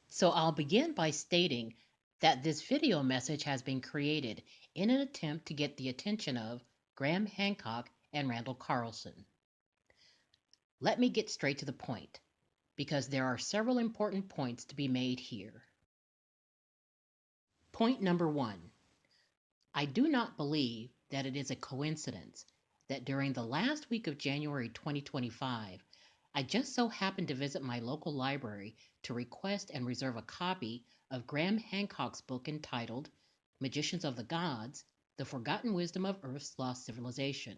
So I'll begin by stating that this video message has been created in an attempt to get the attention of Graham Hancock and Randall Carlson. Let me get straight to the point, because there are several important points to be made here. Point number one, I do not believe that it is a coincidence that during the last week of January 2025, I just so happened to visit my local library to request and reserve a copy of Graham Hancock's book entitled Magicians of the Gods: The Forgotten Wisdom of Earth's Lost Civilization.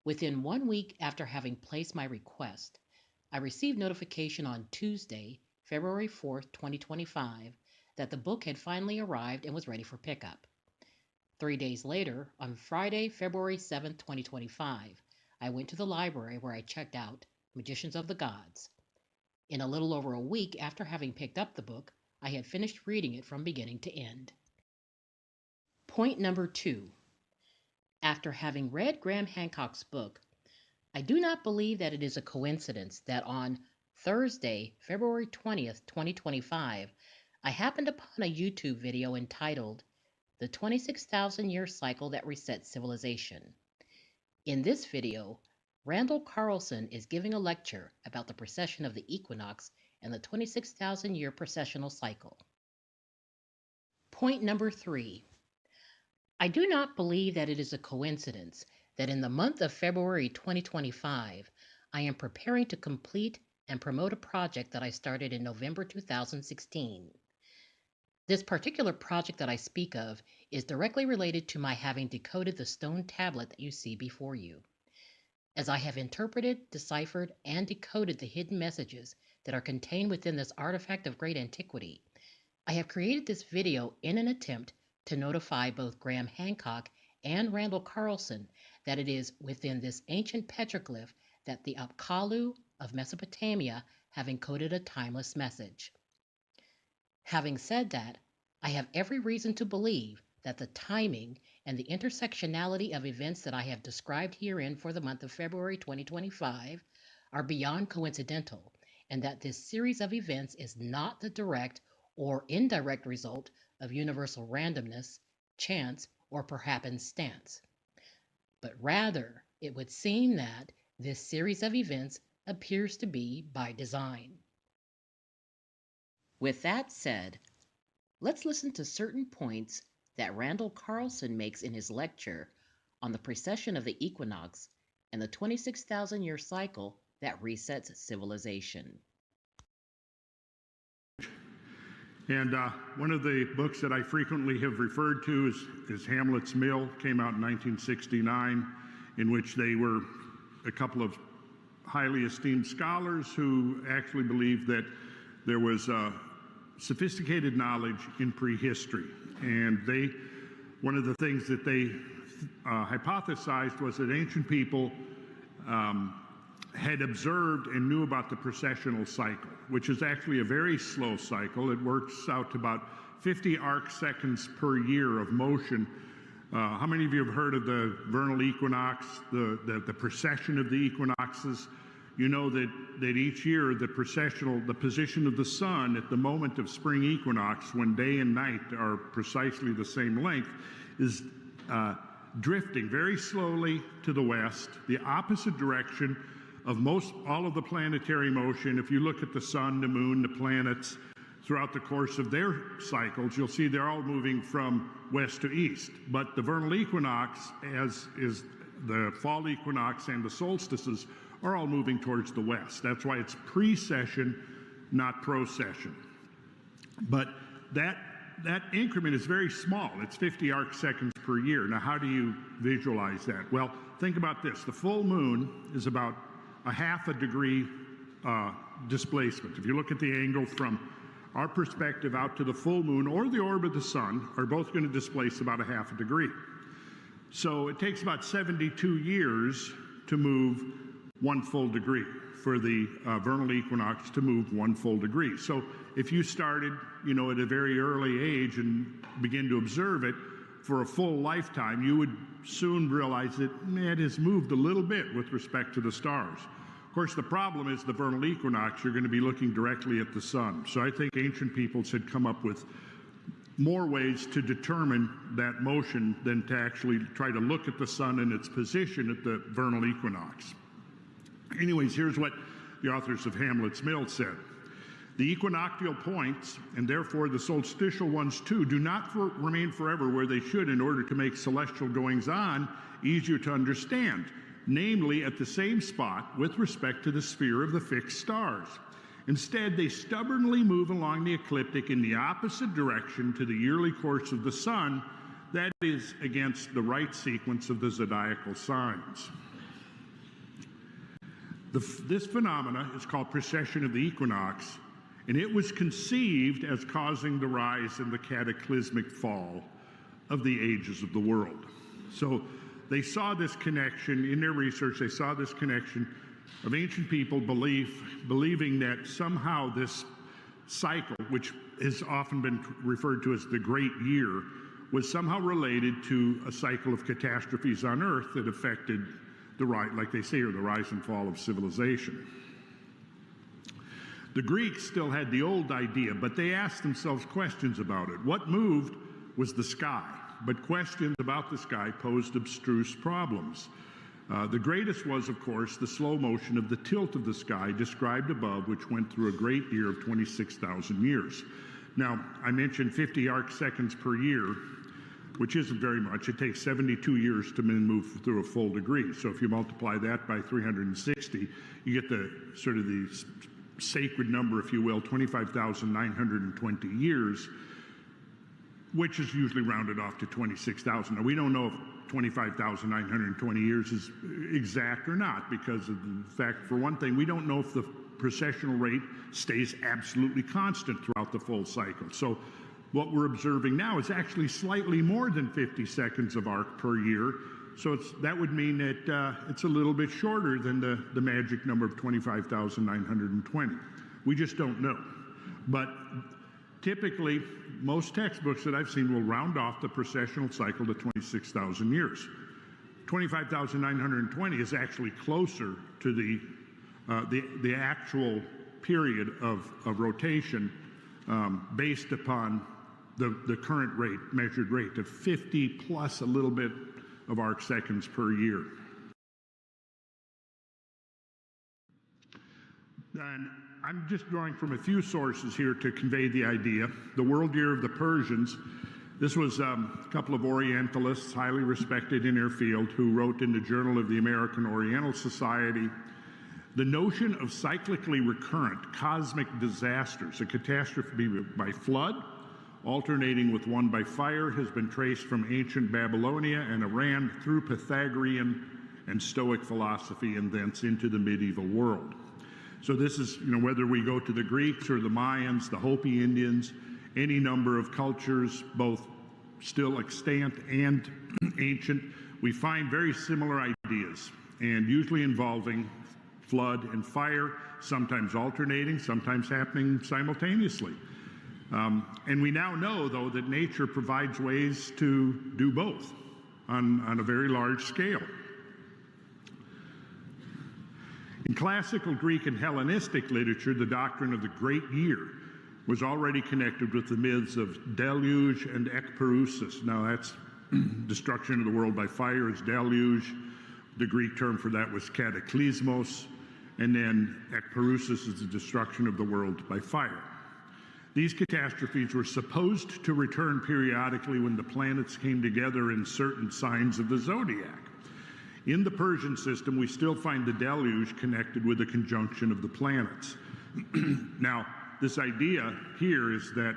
Within 1 week after having placed my request, I received notification on Tuesday, February 4th, 2025, that the book had finally arrived and was ready for pickup. 3 days later, on Friday, February 7th, 2025, I went to the library where I checked out Magicians of the Gods. In a little over a week after having picked up the book, I had finished reading it from beginning to end. Point number two. After having read Graham Hancock's book, I do not believe that it is a coincidence that on Thursday, February 20th, 2025, I happened upon a YouTube video entitled The 26,000-Year Cycle That Resets Civilization. In this video, Randall Carlson is giving a lecture about the precession of the equinox and the 26,000-year precessional cycle. Point number three. I do not believe that it is a coincidence that in the month of February 2025, I am preparing to complete and promote a project that I started in November 2016. This particular project that I speak of is directly related to my having decoded the stone tablet that you see before you. As I have interpreted, deciphered, and decoded the hidden messages that are contained within this artifact of great antiquity, I have created this video in an attempt to notify both Graham Hancock and Randall Carlson that it is within this ancient petroglyph that the Apkallu of Mesopotamia have encoded a timeless message. Having said that, I have every reason to believe that the timing and the intersectionality of events that I have described herein for the month of February 2025 are beyond coincidental, and that this series of events is not the direct or indirect result of universal randomness, chance, or perhaps happenstance. But rather, it would seem that this series of events appears to be by design. With that said, let's listen to certain points that Randall Carlson makes in his lecture on the precession of the equinox and the 26,000-year cycle that resets civilization. And one of the books that I frequently have referred to is Hamlet's Mill, came out in 1969, in which they were a couple of highly esteemed scholars who actually believed that there was sophisticated knowledge in prehistory. And one of the things that they hypothesized was that ancient people had observed and knew about the precessional cycle, which is actually a very slow cycle. It works out to about 50 arc seconds per year of motion. How many of you have heard of the vernal equinox, the precession of the equinoxes? You know that each year the position of the sun at the moment of spring equinox, when day and night are precisely the same length, is drifting very slowly to the west, the opposite direction of all of the planetary motion. If you look at the sun, the moon, the planets throughout the course of their cycles, you'll see they're all moving from west to east. But the vernal equinox, as is the fall equinox and the solstices, are all moving towards the west. That's why it's precession, not procession. But that increment is very small. It's 50 arc seconds per year. Now, how do you visualize that? Well, think about this. The full moon is about a half a degree displacement. If you look at the angle from our perspective out to the full moon or the orb of the sun, are both going to displace about a half a degree. So it takes about 72 years to move 1 full degree, for the vernal equinox to move 1 full degree. So if you started, at a very early age and begin to observe it for a full lifetime, you would soon realize that it has moved a little bit with respect to the stars. Of course, the problem is the vernal equinox, you're going to be looking directly at the sun. So I think ancient peoples had come up with more ways to determine that motion than to actually try to look at the sun and its position at the vernal equinox. Anyways, here's what the authors of Hamlet's Mill said. The equinoctial points, and therefore the solstitial ones too, do not remain forever where they should in order to make celestial goings-on easier to understand, namely at the same spot with respect to the sphere of the fixed stars. Instead, they stubbornly move along the ecliptic in the opposite direction to the yearly course of the sun, that is, against the right sequence of the zodiacal signs. This phenomena is called precession of the equinox, and it was conceived as causing the rise and the cataclysmic fall of the ages of the world. So they saw this connection in their research. They saw this connection of ancient people believing that somehow this cycle, which has often been referred to as the Great Year, was somehow related to a cycle of catastrophes on Earth that affected the rise, like they say, or the rise and fall of civilization. The Greeks still had the old idea, but they asked themselves questions about it. What moved was the sky, but questions about the sky posed abstruse problems. The greatest was, of course, the slow motion of the tilt of the sky described above, which went through a great year of 26,000 years. Now, I mentioned 50 arc seconds per year, which isn't very much. It takes 72 years to move through a full degree. So if you multiply that by 360, you get the sort of the sacred number, if you will, 25,920 years, which is usually rounded off to 26,000. Now, we don't know if 25,920 years is exact or not, because of the fact, for one thing, we don't know if the precessional rate stays absolutely constant throughout the full cycle. So what we're observing now is actually slightly more than 50 seconds of arc per year. So that would mean that it's a little bit shorter than the magic number of 25,920. We just don't know. But typically, most textbooks that I've seen will round off the precessional cycle to 26,000 years. 25,920 is actually closer to the actual period of rotation based upon the current rate, measured rate of 50 plus a little bit of arc seconds per year. And I'm just drawing from a few sources here to convey the idea. The World Year of the Persians, this was a couple of Orientalists, highly respected in their field, who wrote in the Journal of the American Oriental Society, the notion of cyclically recurrent cosmic disasters, a catastrophe by flood, alternating with one by fire, has been traced from ancient Babylonia and Iran through Pythagorean and Stoic philosophy and thence into the medieval world. So this is, whether we go to the Greeks or the Mayans, the Hopi Indians, any number of cultures, both still extant and ancient, we find very similar ideas, and usually involving flood and fire, sometimes alternating, sometimes happening simultaneously. And we now know, though, that nature provides ways to do both on a very large scale. In classical Greek and Hellenistic literature, the doctrine of the Great Year was already connected with the myths of deluge and ekparousis. Now, that's destruction of the world by fire is deluge. The Greek term for that was cataclysmos. And then ekparousis is the destruction of the world by fire. These catastrophes were supposed to return periodically when the planets came together in certain signs of the zodiac. In the Persian system, we still find the deluge connected with the conjunction of the planets. Now, this idea here is that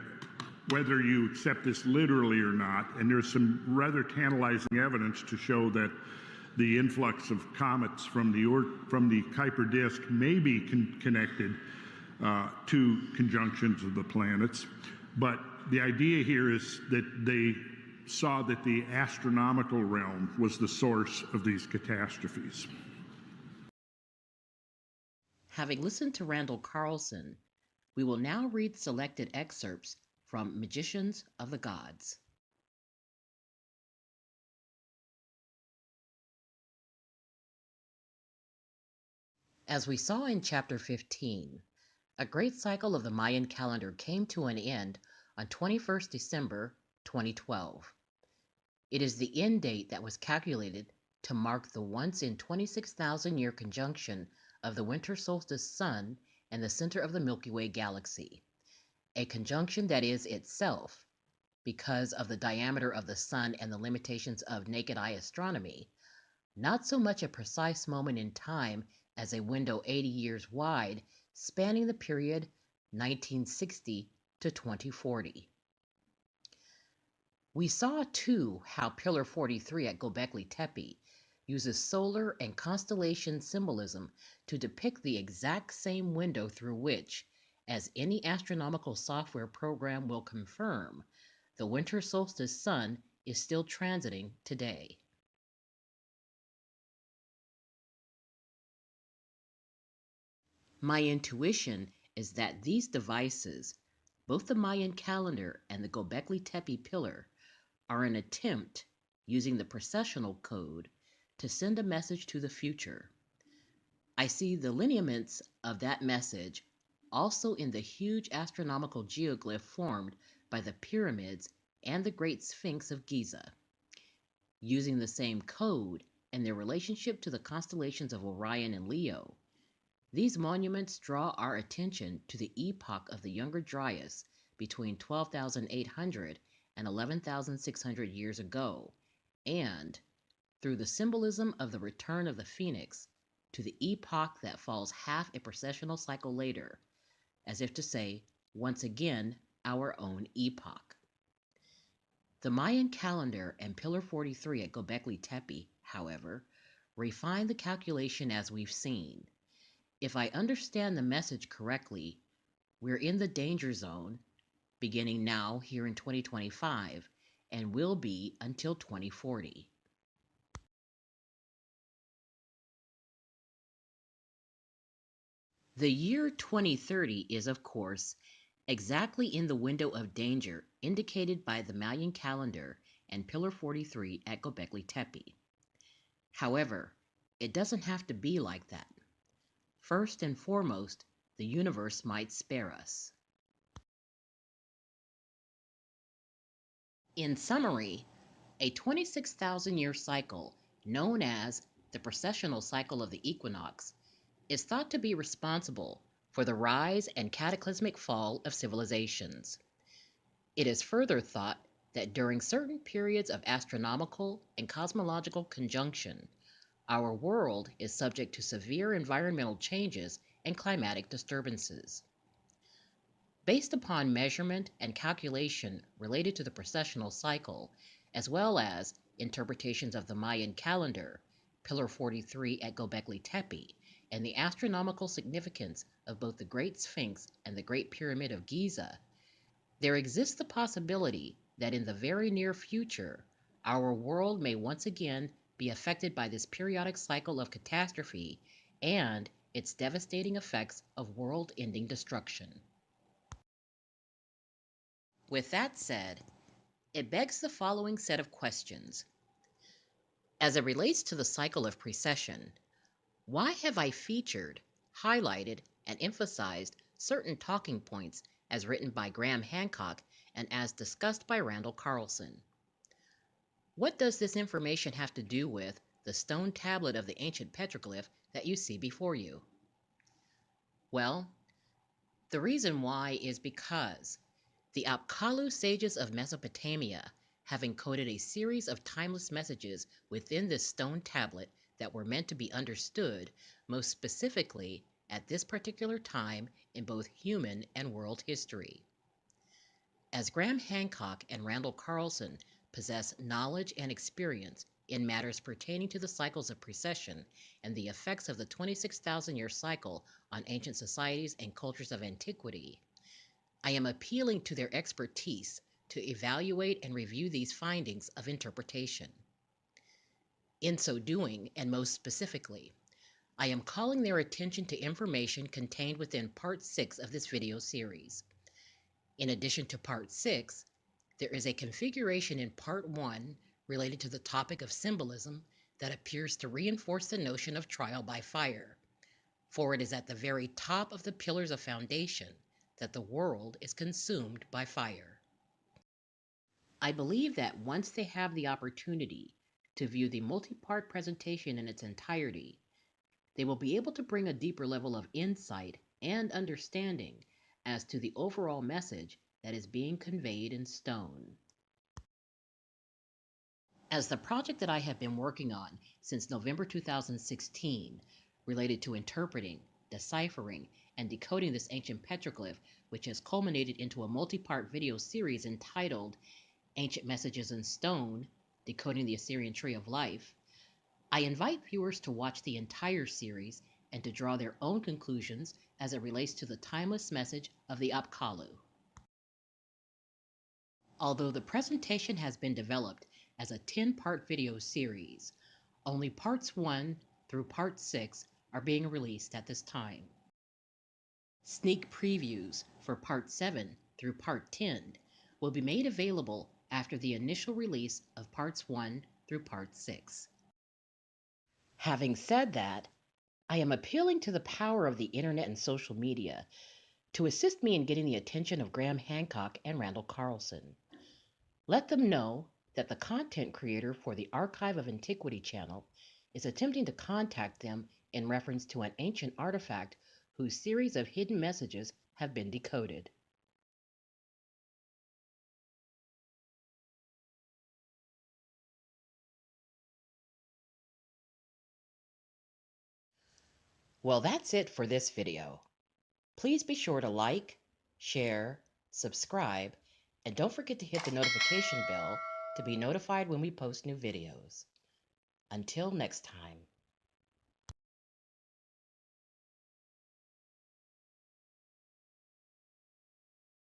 whether you accept this literally or not, and there's some rather tantalizing evidence to show that the influx of comets from the Kuiper disk may be connected to conjunctions of the planets. But the idea here is that they saw that the astronomical realm was the source of these catastrophes. Having listened to Randall Carlson, we will now read selected excerpts from Magicians of the Gods. As we saw in Chapter 15, a great cycle of the Mayan calendar came to an end on 21st December 2012. It is the end date that was calculated to mark the once in 26,000 year conjunction of the winter solstice sun and the center of the Milky Way galaxy, a conjunction that is itself, because of the diameter of the sun and the limitations of naked eye astronomy, not so much a precise moment in time as a window 80 years wide spanning the period 1960 to 2040. We saw, too, how Pillar 43 at Göbekli Tepe uses solar and constellation symbolism to depict the exact same window through which, as any astronomical software program will confirm, the winter solstice sun is still transiting today. My intuition is that these devices, both the Mayan calendar and the Göbekli Tepe pillar, are an attempt, using the precessional code, to send a message to the future. I see the lineaments of that message also in the huge astronomical geoglyph formed by the pyramids and the Great Sphinx of Giza. Using the same code and their relationship to the constellations of Orion and Leo, these monuments draw our attention to the epoch of the Younger Dryas between 12,800 and 11,600 years ago, and, through the symbolism of the return of the phoenix, to the epoch that falls half a precessional cycle later, as if to say, once again, our own epoch. The Mayan calendar and Pillar 43 at Göbekli Tepe, however, refine the calculation as we've seen. If I understand the message correctly, we're in the danger zone, beginning now here in 2025, and will be until 2040. The year 2030 is, of course, exactly in the window of danger indicated by the Mayan calendar and Pillar 43 at Göbekli Tepe. However, it doesn't have to be like that. First and foremost, the universe might spare us. In summary, a 26,000-year cycle, known as the precessional cycle of the equinox, is thought to be responsible for the rise and cataclysmic fall of civilizations. It is further thought that during certain periods of astronomical and cosmological conjunction, our world is subject to severe environmental changes and climatic disturbances. Based upon measurement and calculation related to the precessional cycle, as well as interpretations of the Mayan calendar, Pillar 43 at Göbekli Tepe, and the astronomical significance of both the Great Sphinx and the Great Pyramid of Giza, there exists the possibility that in the very near future, our world may once again be affected by this periodic cycle of catastrophe and its devastating effects of world-ending destruction. With that said, it begs the following set of questions. As it relates to the cycle of precession, why have I featured, highlighted, and emphasized certain talking points as written by Graham Hancock and as discussed by Randall Carlson? What does this information have to do with the stone tablet of the ancient petroglyph that you see before you? Well, the reason why is because the Apkallu Sages of Mesopotamia have encoded a series of timeless messages within this stone tablet that were meant to be understood most specifically at this particular time in both human and world history. As Graham Hancock and Randall Carlson possess knowledge and experience in matters pertaining to the cycles of precession and the effects of the 26,000-year cycle on ancient societies and cultures of antiquity, I am appealing to their expertise to evaluate and review these findings of interpretation. In so doing, and most specifically, I am calling their attention to information contained within Part 6 of this video series. In addition to Part 6, there is a configuration in Part 1 related to the topic of symbolism that appears to reinforce the notion of trial by fire. For it is at the very top of the pillars of foundation that the world is consumed by fire. I believe that once they have the opportunity to view the multi-part presentation in its entirety, they will be able to bring a deeper level of insight and understanding as to the overall message that is being conveyed in stone. As the project that I have been working on since November 2016, related to interpreting, deciphering, and decoding this ancient petroglyph, which has culminated into a multi-part video series entitled Ancient Messages in Stone, Decoding the Assyrian Tree of Life, I invite viewers to watch the entire series and to draw their own conclusions as it relates to the timeless message of the Apkallu. Although the presentation has been developed as a 10-part video series, only parts 1 through part 6 are being released at this time. Sneak previews for part 7 through part 10 will be made available after the initial release of parts 1 through part 6. Having said that, I am appealing to the power of the internet and social media to assist me in getting the attention of Graham Hancock and Randall Carlson. Let them know that the content creator for the Archive of Antiquity channel is attempting to contact them in reference to an ancient artifact whose series of hidden messages have been decoded. Well, that's it for this video. Please be sure to like, share, subscribe, and don't forget to hit the notification bell to be notified when we post new videos. Until next time.